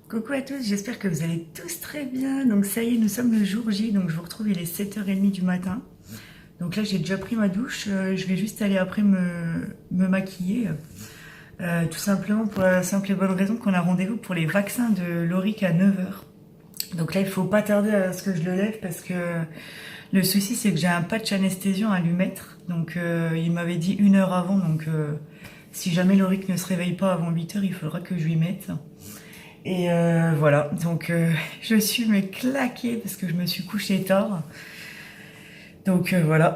Coucou à tous, j'espère que vous allez tous très bien. Donc ça y est, nous sommes le jour J, donc je vous retrouve, il est 7h30 du matin. Donc là j'ai déjà pris ma douche, je vais juste aller après me maquiller. Tout simplement pour la simple et bonne raison qu'on a rendez-vous pour les vaccins de Loric à 9h. Donc là il faut pas tarder à ce que je le lève parce que le souci c'est que j'ai un patch anesthésiant à lui mettre. Donc il m'avait dit 1 heure avant, donc si jamais Loric ne se réveille pas avant 8h, il faudra que je lui mette. Et voilà, donc je suis mais claquée parce que je me suis couchée tard. Donc voilà.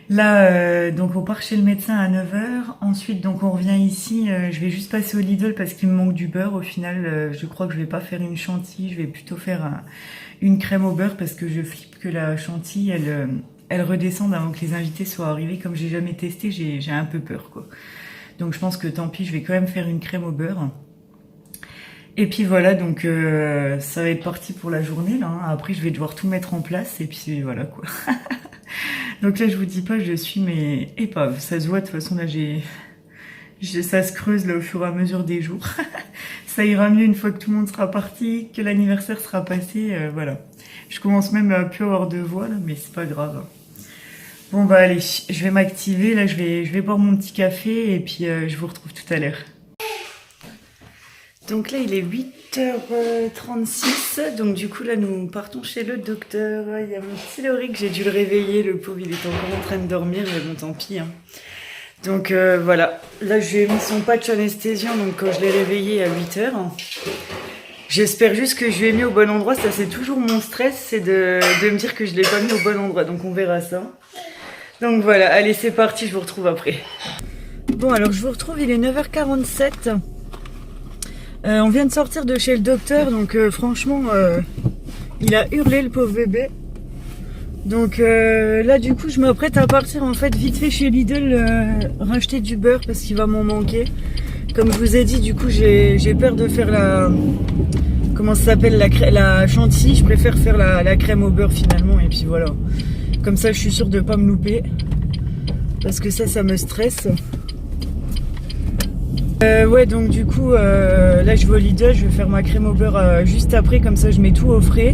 Là, donc on part chez le médecin à 9h. Ensuite, donc on revient ici. Je vais juste passer au Lidl parce qu'il me manque du beurre. Au final, je crois que je vais pas faire une chantilly. Je vais plutôt faire une crème au beurre parce que je flippe que la chantilly, elle redescende avant que les invités soient arrivés. Comme j'ai jamais testé, j'ai un peu peur, quoi. Donc je pense que tant pis, je vais quand même faire une crème au beurre. Et puis voilà, donc ça va être parti pour la journée là. Hein. Après, je vais devoir tout mettre en place et puis voilà quoi. Donc là, je vous dis pas, je suis mais épave. Ça se voit de toute façon là, ça se creuse là au fur et à mesure des jours. Ça ira mieux une fois que tout le monde sera parti, que l'anniversaire sera passé. Voilà. Je commence même à plus avoir de voix là, mais c'est pas grave. Bon bah allez, je vais m'activer là. Je vais boire mon petit café et puis je vous retrouve tout à l'heure. Donc là, il est 8h36, donc du coup là, nous partons chez le docteur. Il y a mon petit Loric, j'ai dû le réveiller, le pauvre, il est encore en train de dormir, mais bon, tant pis. Hein. Donc voilà, là, je lui ai mis son patch anesthésiant, donc quand je l'ai réveillé à 8h. J'espère juste que je lui ai mis au bon endroit, ça c'est toujours mon stress, c'est de me dire que je l'ai pas mis au bon endroit, donc on verra ça. Donc voilà, allez, c'est parti, je vous retrouve après. Bon, alors je vous retrouve, il est 9h47. On vient de sortir de chez le docteur, donc franchement, il a hurlé le pauvre bébé. Donc là, du coup, je m'apprête à partir en fait vite fait chez Lidl racheter du beurre parce qu'il va m'en manquer. Comme je vous ai dit, du coup, j'ai peur de faire la... Comment ça s'appelle, la chantilly. Je préfère faire la crème au beurre finalement. Et puis voilà. Comme ça, je suis sûre de pas me louper. Parce que ça me stresse. Ouais, donc du coup là je vais au Lidl, je vais faire ma crème au beurre juste après, comme ça je mets tout au frais,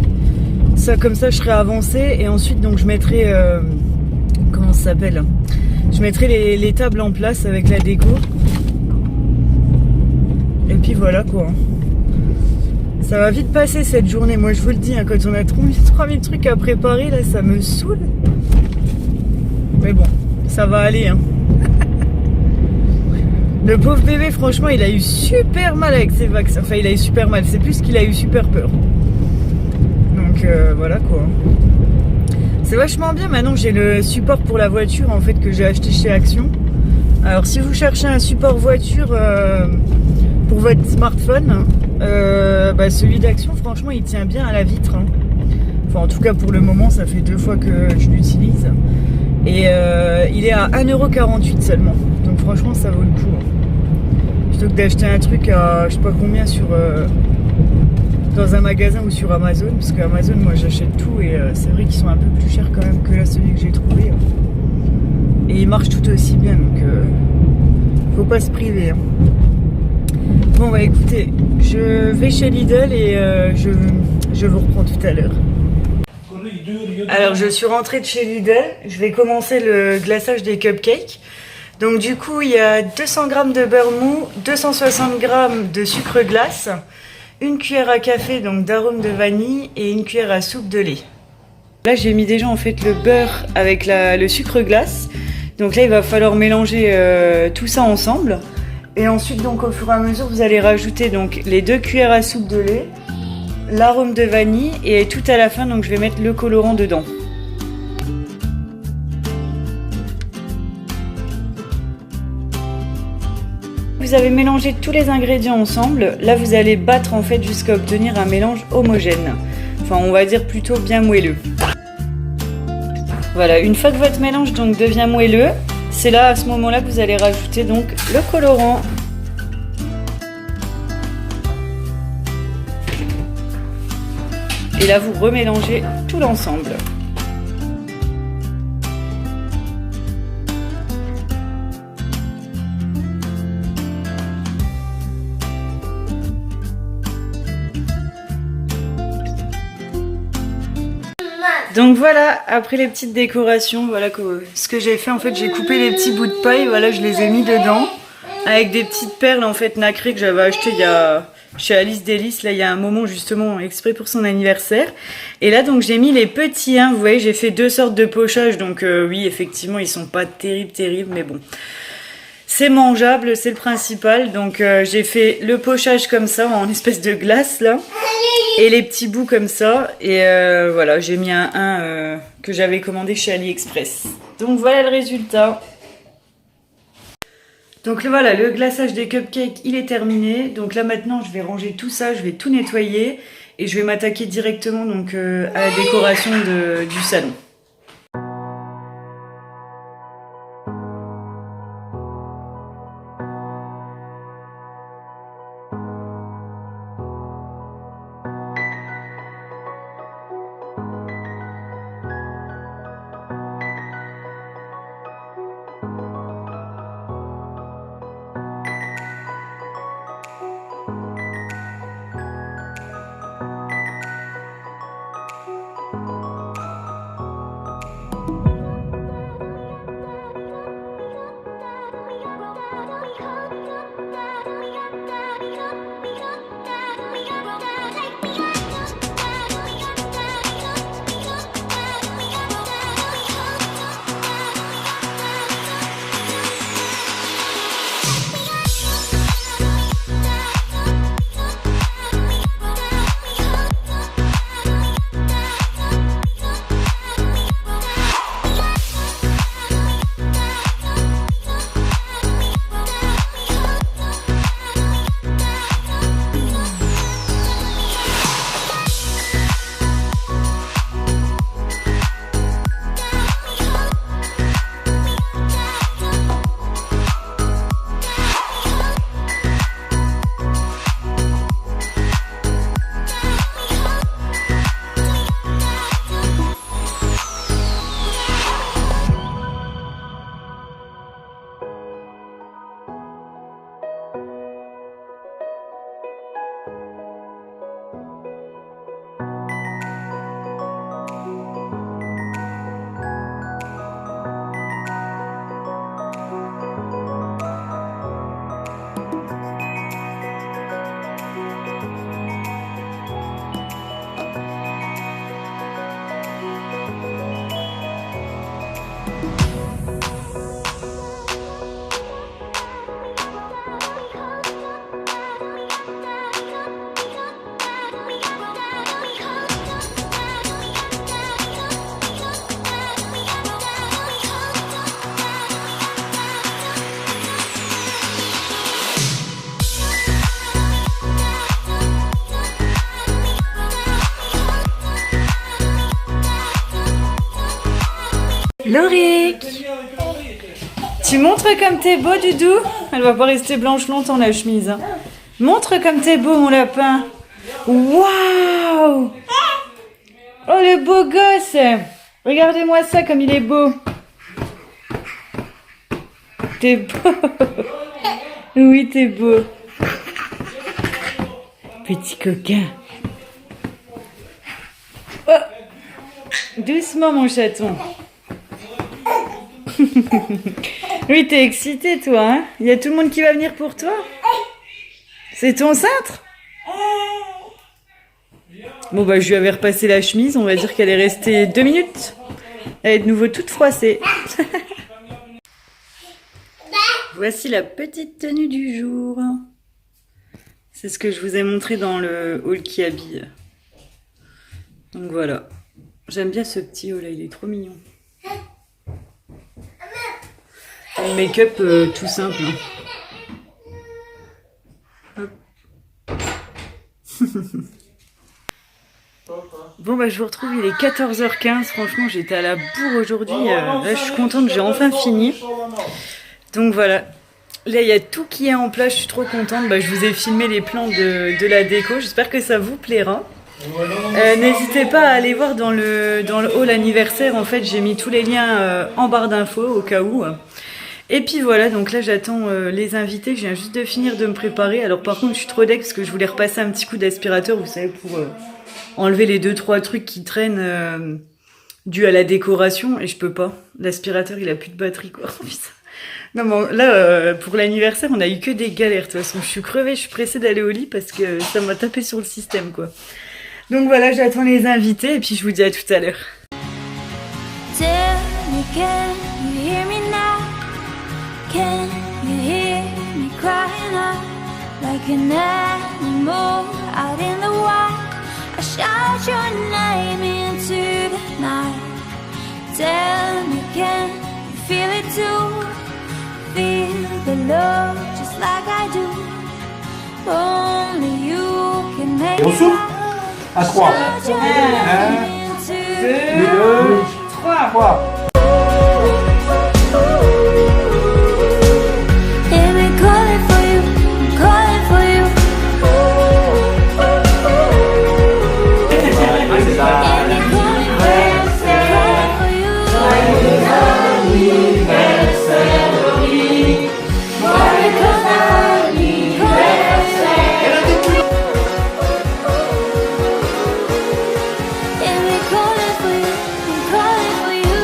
ça comme ça je serai avancée. Et ensuite donc je mettrai comment ça s'appelle, je mettrai les tables en place avec la déco et puis voilà quoi. Ça va vite passer cette journée, moi je vous le dis, hein, quand on a 3000 trucs à préparer là, ça me saoule, mais bon ça va aller hein. Le pauvre bébé, franchement, il a eu super mal avec ses vaccins. Enfin, il a eu super mal. C'est plus qu'il a eu super peur. Donc, voilà quoi. C'est vachement bien. Maintenant, j'ai le support pour la voiture, en fait, que j'ai acheté chez Action. Alors, si vous cherchez un support voiture pour votre smartphone, bah, celui d'Action, franchement, il tient bien à la vitre. Hein. Enfin, en tout cas, pour le moment, ça fait 2 fois que je l'utilise. Et il est à 1,48€ seulement. Donc, franchement, ça vaut le coup. Hein. Plutôt que d'acheter un truc à je sais pas combien sur dans un magasin ou sur Amazon, parce que Amazon moi j'achète tout et c'est vrai qu'ils sont un peu plus chers quand même que là celui que j'ai trouvé. Et il marche tout aussi bien, donc faut pas se priver. Hein. Bon bah écoutez, je vais chez Lidl et je vous reprends tout à l'heure. Alors je suis rentrée de chez Lidl, je vais commencer le glaçage des cupcakes. Donc du coup, il y a 200 g de beurre mou, 260 g de sucre glace, 1 cuillère à café donc d'arôme de vanille et 1 cuillère à soupe de lait. Là, j'ai mis déjà en fait le beurre avec le sucre glace. Donc là, il va falloir mélanger tout ça ensemble. Et ensuite, donc au fur et à mesure, vous allez rajouter donc les 2 cuillères à soupe de lait, l'arôme de vanille et tout à la fin, donc je vais mettre le colorant dedans. Vous avez mélangé tous les ingrédients ensemble, là vous allez battre en fait jusqu'à obtenir un mélange homogène. Enfin on va dire plutôt bien moelleux. Voilà, une fois que votre mélange donc devient moelleux, c'est là à ce moment-là que vous allez rajouter donc le colorant. Et là vous remélangez tout l'ensemble. Donc voilà, après les petites décorations, voilà ce que j'ai fait. En fait, j'ai coupé les petits bouts de paille, voilà, je les ai mis dedans. Avec des petites perles en fait nacrées que j'avais achetées chez Alice Délice, là il y a un moment justement exprès pour son anniversaire. Et là donc j'ai mis les petits, hein, vous voyez j'ai fait 2 sortes de pochage, donc oui effectivement ils sont pas terribles, mais bon. C'est mangeable, c'est le principal, donc j'ai fait le pochage comme ça, en espèce de glace là, et les petits bouts comme ça, et voilà j'ai mis un que j'avais commandé chez AliExpress. Donc voilà le résultat. Donc voilà, le glaçage des cupcakes, il est terminé. Donc là maintenant, je vais ranger tout ça, je vais tout nettoyer et je vais m'attaquer directement donc à la décoration du salon. Lauric, tu montres comme t'es beau, Dudou. Elle va pas rester blanche longtemps la chemise. Hein. Montre comme t'es beau, mon lapin. Waouh! Oh, le beau gosse! Regardez-moi ça comme il est beau. T'es beau. Oui, t'es beau. Petit coquin. Oh. Doucement, mon chaton. Oui, t'es excité, toi, hein? Il y a tout le monde qui va venir pour toi? C'est ton cintre? Bon, bah, je lui avais repassé la chemise. On va dire qu'elle est restée 2 minutes. Elle est de nouveau toute froissée. Voici la petite tenue du jour. C'est ce que je vous ai montré dans le haul qui habille. Donc voilà. J'aime bien ce petit haut là, il est trop mignon. Un make-up tout simple. Hop. Bon bah je vous retrouve, il est 14h15. Franchement j'étais à la bourre aujourd'hui. Là je suis contente, j'ai enfin fini. Donc voilà. Là il y a tout qui est en place, je suis trop contente. Bah, je vous ai filmé les plans de la déco. J'espère que ça vous plaira. N'hésitez pas à aller voir dans le hall anniversaire. En fait j'ai mis tous les liens en barre d'infos au cas où. Et puis voilà, donc là j'attends les invités, je viens juste de finir de me préparer. Alors par contre je suis trop deck parce que je voulais repasser un petit coup d'aspirateur, vous savez, pour enlever les 2-3 trucs qui traînent dû à la décoration et je peux pas. L'aspirateur, il a plus de batterie, quoi. Putain. Non, mais là, pour l'anniversaire, on a eu que des galères. De toute façon, je suis crevée, je suis pressée d'aller au lit parce que ça m'a tapé sur le système, quoi. Donc voilà, j'attends les invités et puis je vous dis à tout à l'heure. Tell me, can you hear me now? Can you hear me crying out like an animal out in the wild? I shout your name into the night. Tell me, can you feel it too? Feel the love just like I do. Only you can make it right. À 3. Shout your name into the 2, 3. Hear me calling for you, I'm calling for you. Hear me calling for you, I'm calling for you. Hear me calling for you, I'm calling for you.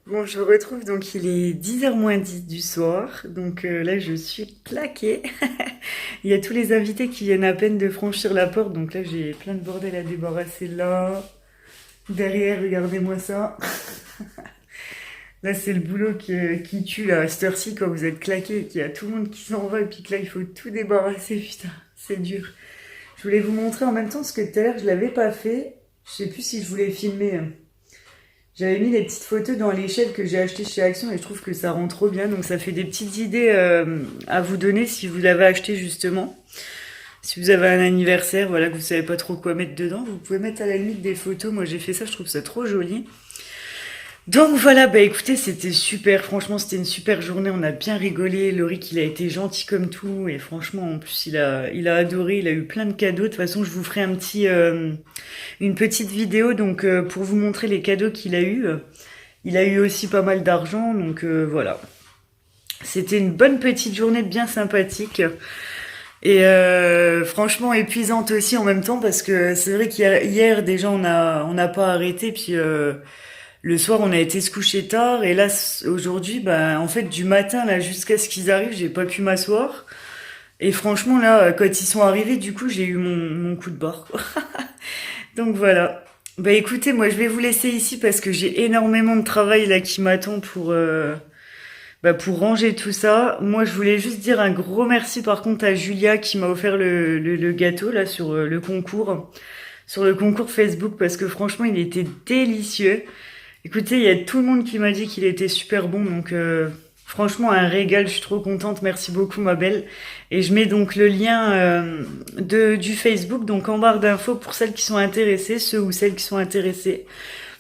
Bon, je vous retrouve, donc il est 10h moins 10 du soir, donc là je suis claquée. Il y a tous les invités qui viennent à peine de franchir la porte, donc là j'ai plein de bordel à débarrasser là. Derrière, regardez-moi ça. Là c'est le boulot qui tue là, à cette heure-ci quand vous êtes claqué, qu'il y a tout le monde qui s'en va et puis que là il faut tout débarrasser, putain, c'est dur. Je voulais vous montrer en même temps ce que tout à l'heure je l'avais pas fait, je sais plus si je voulais filmer. J'avais mis des petites photos dans l'échelle que j'ai achetée chez Action et je trouve que ça rend trop bien. Donc ça fait des petites idées à vous donner si vous l'avez acheté justement. Si vous avez un anniversaire, voilà, que vous savez pas trop quoi mettre dedans, vous pouvez mettre à la limite des photos. Moi j'ai fait ça, je trouve ça trop joli. Donc voilà, bah écoutez, c'était super. Franchement, c'était une super journée. On a bien rigolé. Lorik, il a été gentil comme tout. Et franchement, en plus, il a adoré. Il a eu plein de cadeaux. De toute façon, je vous ferai une petite vidéo donc pour vous montrer les cadeaux qu'il a eu. Il a eu aussi pas mal d'argent. Donc voilà. C'était une bonne petite journée bien sympathique. Et franchement épuisante aussi en même temps parce que c'est vrai qu'hier déjà on n'a pas arrêté. Puis le soir, on a été se coucher tard et là, aujourd'hui, bah, en fait, du matin là jusqu'à ce qu'ils arrivent, j'ai pas pu m'asseoir. Et franchement, là, quand ils sont arrivés, du coup, j'ai eu mon coup de barre, quoi. Donc voilà. Bah écoutez, moi, je vais vous laisser ici parce que j'ai énormément de travail là qui m'attend pour pour ranger tout ça. Moi, je voulais juste dire un gros merci par contre à Julia qui m'a offert le gâteau là sur le concours Facebook, parce que franchement, il était délicieux. Écoutez, il y a tout le monde qui m'a dit qu'il était super bon, donc franchement, un régal, je suis trop contente. Merci beaucoup, ma belle. Et je mets donc le lien du Facebook, donc en barre d'infos pour celles qui sont intéressées, ceux ou celles qui sont intéressées,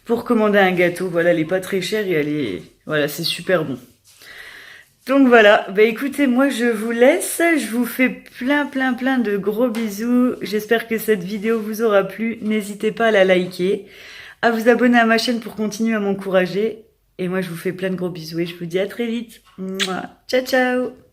pour commander un gâteau. Voilà, elle est pas très chère et voilà, c'est super bon. Donc voilà, écoutez, moi je vous laisse, je vous fais plein de gros bisous. J'espère que cette vidéo vous aura plu. N'hésitez pas à la liker, à vous abonner à ma chaîne pour continuer à m'encourager. Et moi je vous fais plein de gros bisous et je vous dis à très vite. Mouah. Ciao ciao.